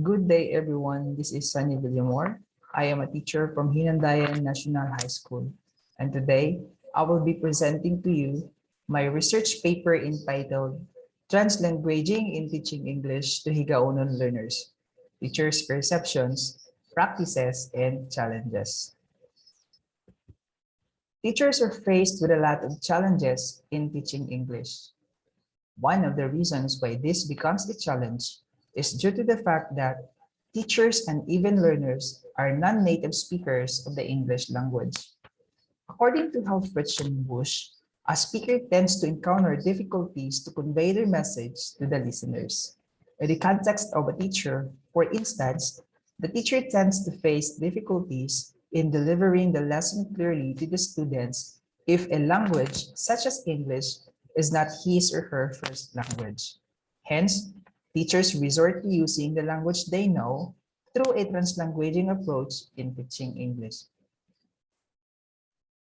Good day, everyone. This is Sunny Villamor. I am a teacher from Hinandayan National High School. And today, I will be presenting to you my research paper entitled Translanguaging in Teaching English to Higaonon Learners, Teachers' Perceptions, Practices, and Challenges. Teachers are faced with a lot of challenges in teaching English. One of the reasons why this becomes a challenge is due to the fact that teachers and even learners are non-native speakers of the English language. According to Hal Bush, a speaker tends to encounter difficulties to convey their message to the listeners. In the context of a teacher, for instance, the teacher tends to face difficulties in delivering the lesson clearly to the students if a language, such as English, is not his or her first language. Hence, teachers resort to using the language they know through a translanguaging approach in teaching English.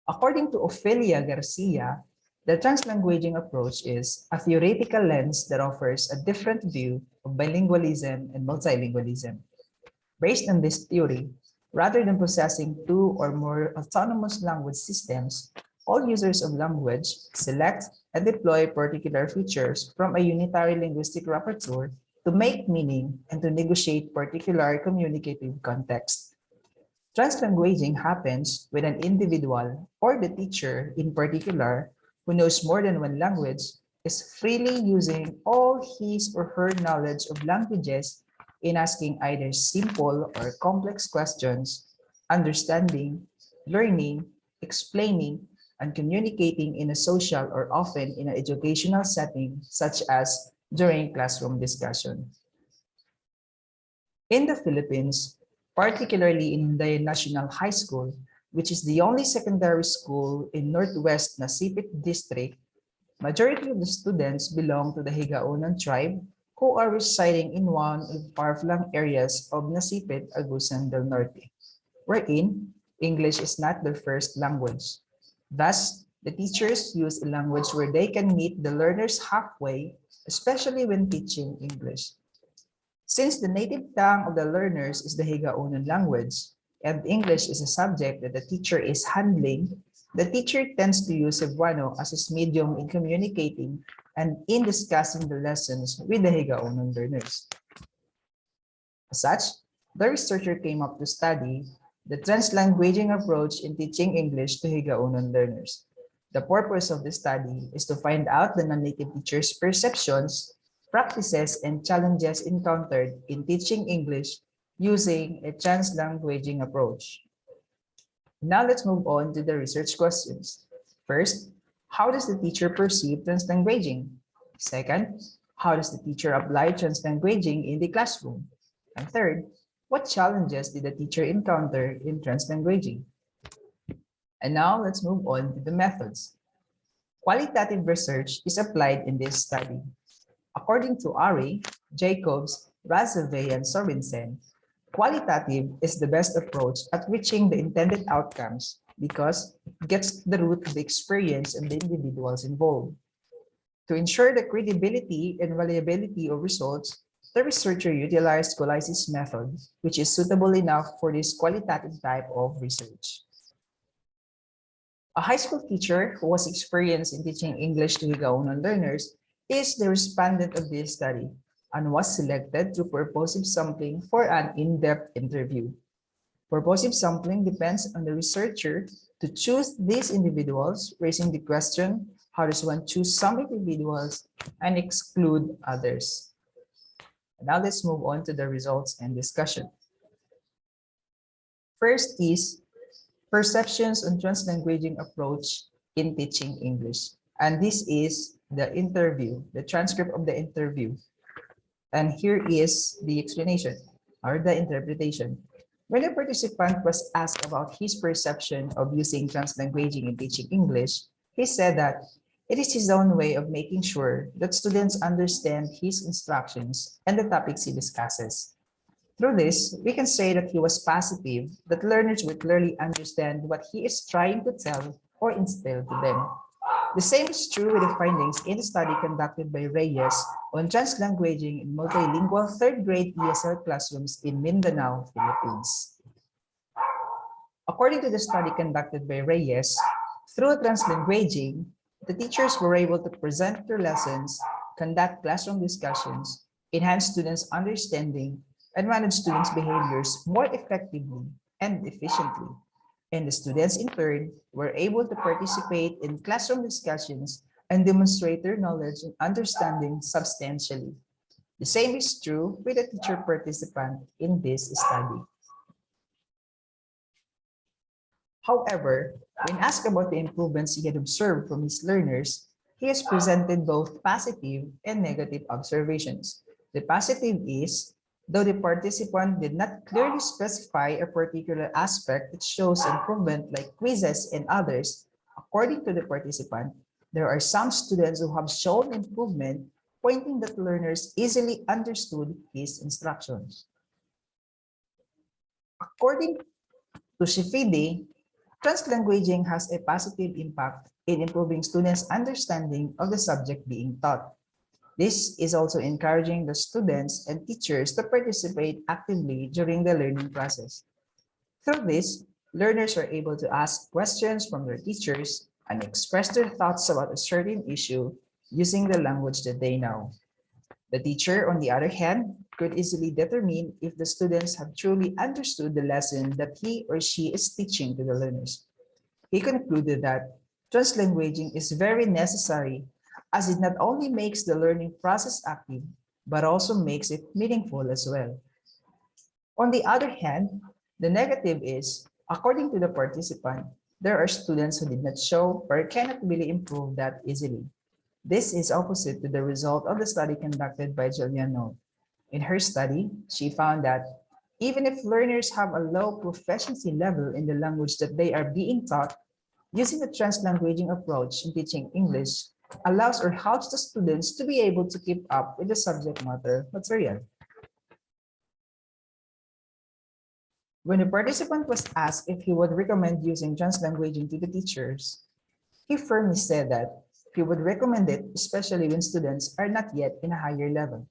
According to Ofelia Garcia, the translanguaging approach is a theoretical lens that offers a different view of bilingualism and multilingualism. Based on this theory, rather than possessing two or more autonomous language systems, all users of language select and deploy particular features from a unitary linguistic repertoire to make meaning and to negotiate particular communicative context. Translanguaging happens when an individual or the teacher in particular who knows more than one language is freely using all his or her knowledge of languages in asking either simple or complex questions, understanding, learning, explaining, and communicating in a social or often in an educational setting, such as during classroom discussion. In the Philippines, particularly in the National High School, which is the only secondary school in Northwest Nasipit District, majority of the students belong to the Higaonon tribe who are residing in one of the far-flung areas of Nasipit, Agusan del Norte, wherein English is not their first language. Thus, the teachers use a language where they can meet the learners halfway, especially when teaching English. Since the native tongue of the learners is the Higaonon language, and English is a subject that the teacher is handling, the teacher tends to use Cebuano as his medium in communicating and in discussing the lessons with the Higaonon learners. As such, the researcher came up to study the translanguaging approach in teaching English to Higaonon learners. The purpose of the study is to find out the non-native teachers' perceptions, practices, and challenges encountered in teaching English using a translanguaging approach. Now let's move on to the research questions. First, how does the teacher perceive translanguaging? Second, how does the teacher apply translanguaging in the classroom? And third, what challenges did the teacher encounter in translanguaging? And now let's move on to the methods. Qualitative research is applied in this study. According to Ari, Jacobs, Razave, and Sorensen, qualitative is the best approach at reaching the intended outcomes because it gets to the root of the experience of the individuals involved. To ensure the credibility and reliability of results, the researcher utilized Colysis method, which is suitable enough for this qualitative type of research. A high school teacher who was experienced in teaching English to Higaonon learners is the respondent of this study and was selected through purposive sampling for an in-depth interview. Purposive sampling depends on the researcher to choose these individuals, raising the question, how does one choose some individuals and exclude others? Now let's move on to the results and discussion. First is perceptions on translanguaging approach in teaching English. And this is the interview, the transcript of the interview. And here is the explanation or the interpretation. When a participant was asked about his perception of using translanguaging in teaching English, he said that it is his own way of making sure that students understand his instructions and the topics he discusses. Through this, we can say that he was positive, that learners will clearly understand what he is trying to tell or instill to them. The same is true with the findings in the study conducted by Reyes on translanguaging in multilingual third grade ESL classrooms in Mindanao, Philippines. According to the study conducted by Reyes, through translanguaging, the teachers were able to present their lessons, conduct classroom discussions, enhance students' understanding, and manage students' behaviors more effectively and efficiently. And the students, in turn, were able to participate in classroom discussions and demonstrate their knowledge and understanding substantially. The same is true with the teacher participant in this study. However, when asked about the improvements he had observed from his learners, he has presented both positive and negative observations. The positive is, though the participant did not clearly specify a particular aspect that shows improvement like quizzes and others, according to the participant, there are some students who have shown improvement, pointing that learners easily understood his instructions. According to Shifidi, translanguaging has a positive impact in improving students' understanding of the subject being taught. This is also encouraging the students and teachers to participate actively during the learning process. Through this, learners are able to ask questions from their teachers and express their thoughts about a certain issue using the language that they know. The teacher, on the other hand, could easily determine if the students have truly understood the lesson that he or she is teaching to the learners. He concluded that translanguaging is very necessary as it not only makes the learning process active, but also makes it meaningful as well. On the other hand, the negative is, according to the participant, there are students who did not show or cannot really improve that easily. This is opposite to the result of the study conducted by Julian Note. In her study, she found that even if learners have a low proficiency level in the language that they are being taught, using the translanguaging approach in teaching English allows or helps the students to be able to keep up with the subject matter material. When the participant was asked if he would recommend using translanguaging to the teachers, he firmly said that he would recommend it, especially when students are not yet in a higher level.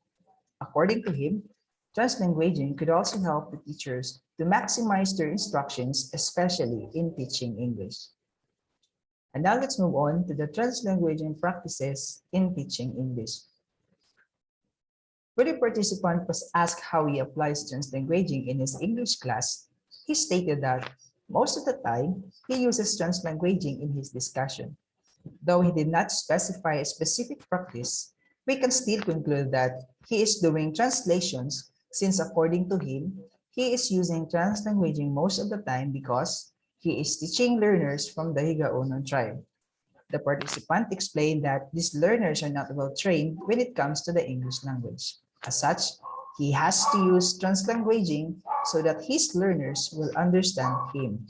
According to him, translanguaging could also help the teachers to maximize their instructions, especially in teaching English. And now let's move on to the translanguaging practices in teaching English. When a participant was asked how he applies translanguaging in his English class, he stated that most of the time, he uses translanguaging in his discussion. Though he did not specify a specific practice, we can still conclude that he is doing translations since according to him, he is using translanguaging most of the time because he is teaching learners from the Higaonon tribe. The participant explained that these learners are not well trained when it comes to the English language. As such, he has to use translanguaging so that his learners will understand him.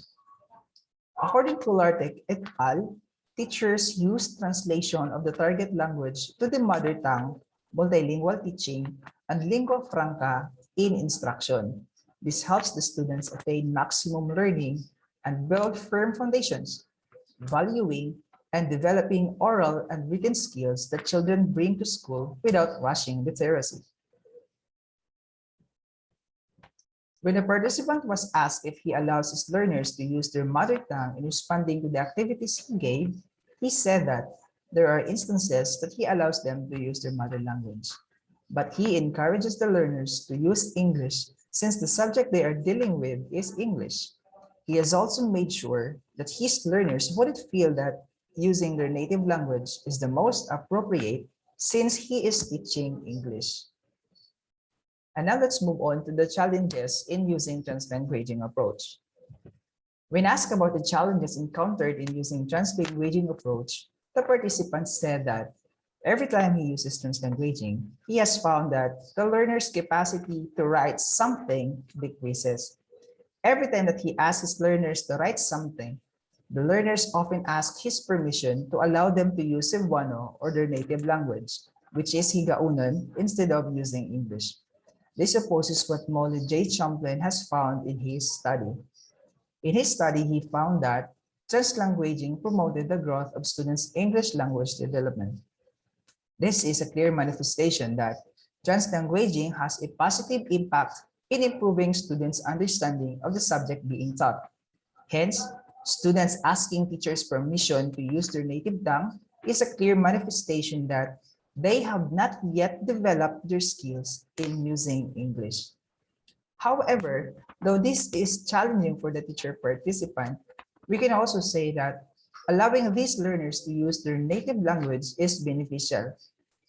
According to Lartek et al., teachers use translation of the target language to the mother tongue, multilingual teaching, and lingua franca in instruction. This helps the students attain maximum learning and build firm foundations, valuing and developing oral and written skills that children bring to school without rushing literacy. When the participant was asked if he allows his learners to use their mother tongue in responding to the activities he gave, he said that there are instances that he allows them to use their mother language, but he encourages the learners to use English since the subject they are dealing with is English. He has also made sure that his learners wouldn't feel that using their native language is the most appropriate since he is teaching English. And now let's move on to the challenges in using translanguaging approach. When asked about the challenges encountered in using translanguaging approach, the participant said that every time he uses translanguaging, he has found that the learner's capacity to write something decreases. Every time that he asks his learners to write something, the learners often ask his permission to allow them to use Cebuano or their native language, which is Higaonon, instead of using English. This opposes what Molly J. Champlin has found in his study. In his study, he found that translanguaging promoted the growth of students' English language development. This is a clear manifestation that translanguaging has a positive impact in improving students' understanding of the subject being taught. Hence, students asking teachers permission to use their native tongue is a clear manifestation that they have not yet developed their skills in using English. However, though this is challenging for the teacher participant, we can also say that allowing these learners to use their native language is beneficial.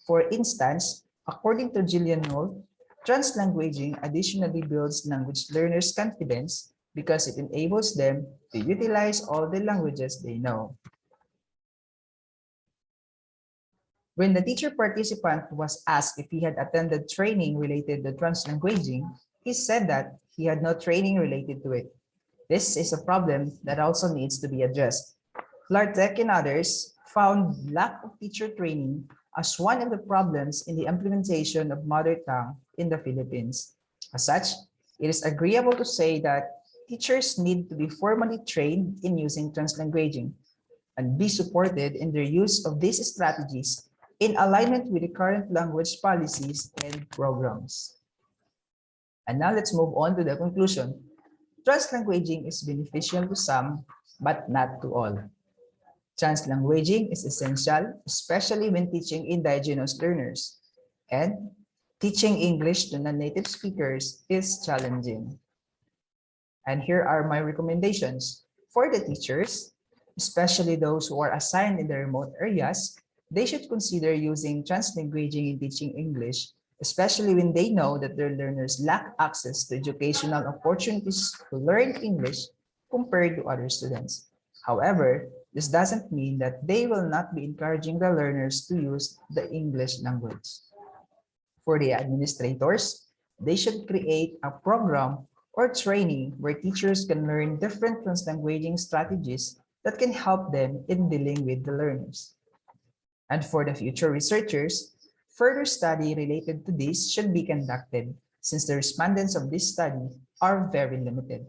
For instance, according to Gillian Knoll, translanguaging additionally builds language learners' confidence because it enables them to utilize all the languages they know. When the teacher participant was asked if he had attended training related to translanguaging, he said that he had no training related to it. This is a problem that also needs to be addressed. Clark and others found lack of teacher training as one of the problems in the implementation of mother tongue in the Philippines. As such, it is agreeable to say that teachers need to be formally trained in using translanguaging and be supported in their use of these strategies in alignment with the current language policies and programs. And now let's move on to the conclusion. Translanguaging is beneficial to some, but not to all. Translanguaging is essential, especially when teaching indigenous learners, and teaching English to non-native speakers is challenging. And here are my recommendations. For the teachers, especially those who are assigned in the remote areas, they should consider using translanguaging in teaching English, especially when they know that their learners lack access to educational opportunities to learn English compared to other students. However, this doesn't mean that they will not be encouraging the learners to use the English language. For the administrators, they should create a program or training where teachers can learn different translanguaging strategies that can help them in dealing with the learners. And for the future researchers, further study related to this should be conducted since the respondents of this study are very limited.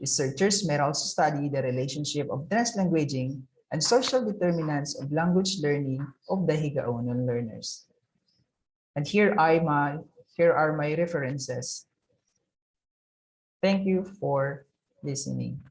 Researchers may also study the relationship of translanguaging and social determinants of language learning of the Higaonon learners. And here are my references. Thank you for listening.